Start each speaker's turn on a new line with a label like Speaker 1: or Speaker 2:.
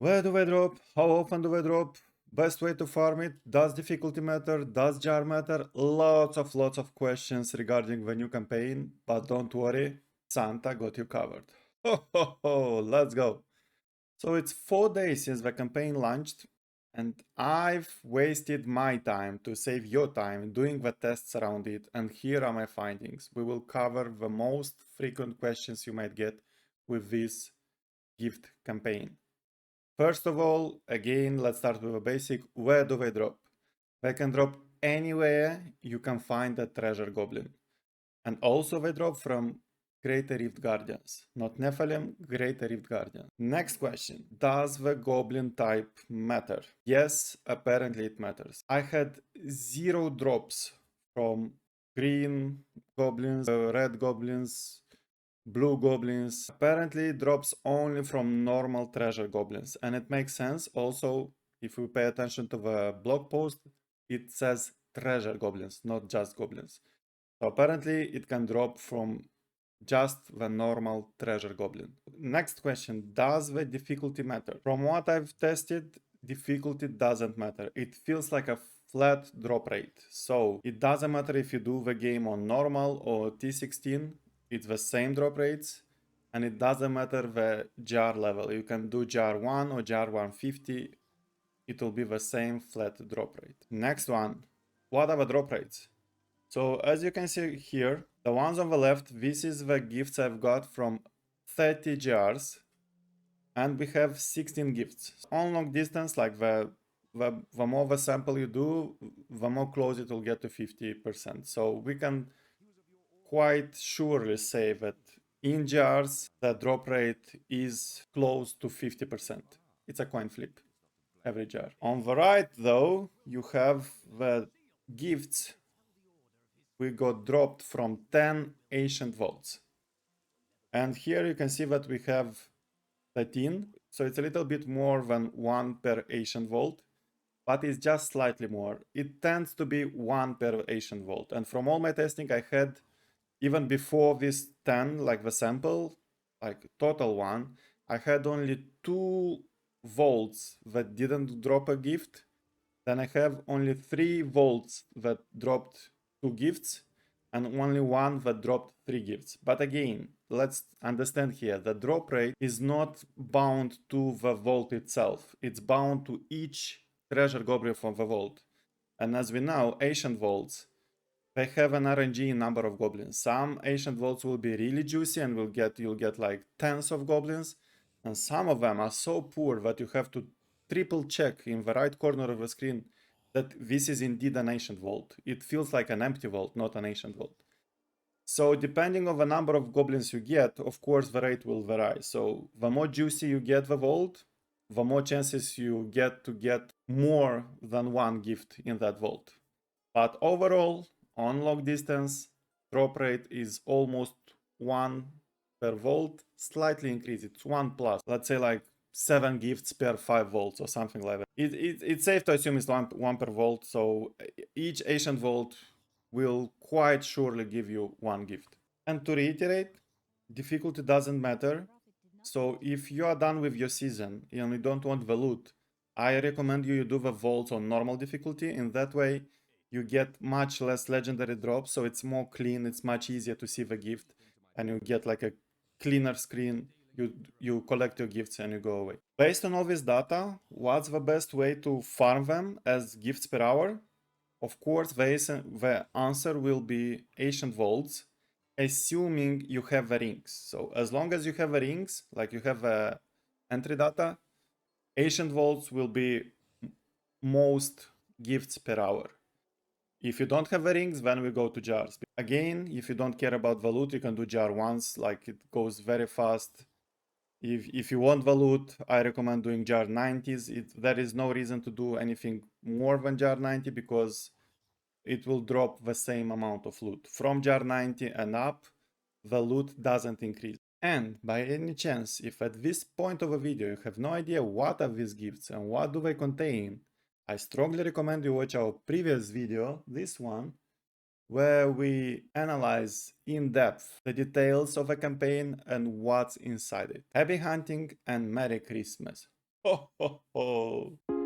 Speaker 1: Where do I drop? How often do I drop? Best way to farm it? Does difficulty matter? Does jar matter? Lots of questions regarding the new campaign, but don't worry, Santa got you covered. Ho ho ho, let's go. So it's 4 days since the campaign launched, and I've wasted my time to save your time doing the tests around it, and here are my findings. We will cover the most frequent questions you might get with this gift campaign. First of all, again, let's start with a basic. Where do they drop? They can drop anywhere you can find a treasure goblin. And also they drop from Greater Rift Guardians. Not Nephilim, Greater Rift Guardians. Next question. Does the goblin type matter? Yes, apparently it matters. I had 0 drops from green goblins, red goblins, blue goblins. Apparently it drops only from normal treasure goblins, and it makes sense. Also, if we pay attention to the blog post, it says treasure goblins, not just goblins. So apparently it can drop from just the normal treasure goblin. Next question, does the difficulty matter? From what I've tested, difficulty doesn't matter. It feels like a flat drop rate. So it doesn't matter if you do the game on normal or T16, it's the same drop rates. And it doesn't matter the jar level. You can do jar 1 or jar 150, it will be the same flat drop rate. Next one, what are the drop rates? So as you can see here, the ones on the left, this is the gifts I've got from 30 jars, and we have 16 gifts. On long distance, like the more the sample you do, the more close it will get to 50%. So we can quite surely say that in jars, the drop rate is close to 50%. It's a coin flip, every jar. On the right, though, you have the gifts we got dropped from 10 ancient vaults. And here you can see that we have 13, so it's a little bit more than 1 per ancient vault, but it's just slightly more. It tends to be 1 per ancient vault. And from all my testing I had, even before this 10, like the sample, like total one, I had only 2 vaults that didn't drop a gift. Then I have only 3 vaults that dropped 2 gifts, and only 1 that dropped 3 gifts. But again, let's understand here, the drop rate is not bound to the vault itself. It's bound to each treasure goblin from the vault. And as we know, ancient vaults, they have an RNG number of goblins. Some ancient vaults will be really juicy and you'll get like tens of goblins, and some of them are so poor that you have to triple check in the right corner of the screen that this is indeed an ancient vault. It feels like an empty vault, not an ancient vault. So depending on the number of goblins you get, of course the rate will vary. So the more juicy you get the vault, the more chances you get to get more than 1 gift in that vault. But overall, on long distance, drop rate is almost 1 per vault, slightly increased. It's 1 plus, let's say like 7 gifts per 5 volts or something like that. It's safe to assume it's 1 per vault, so each ancient vault will quite surely give you 1 gift. And to reiterate, difficulty doesn't matter. So if you are done with your season and you don't want the loot, I recommend you do the vaults on normal difficulty. In that way, you get much less legendary drops, so it's more clean, it's much easier to see the gift, and you get like a cleaner screen. You collect your gifts and you go away. Based on all this data, what's the best way to farm them as gifts per hour? Of course, the answer will be ancient vaults, assuming you have the rings. So as long as you have the rings, like you have entry data, ancient vaults will be most gifts per hour. If you don't have the rings, then we go to jars. Again, if you don't care about the loot, you can do jar once, like it goes very fast. If you want the loot, I recommend doing jar 90s. There is no reason to do anything more than jar 90 because it will drop the same amount of loot. From jar 90 and up, the loot doesn't increase. And by any chance, if at this point of a video you have no idea what are these gifts and what do they contain, I strongly recommend you watch our previous video, this one, where we analyze in depth the details of a campaign and what's inside it. Happy hunting and Merry Christmas! Ho, ho, ho.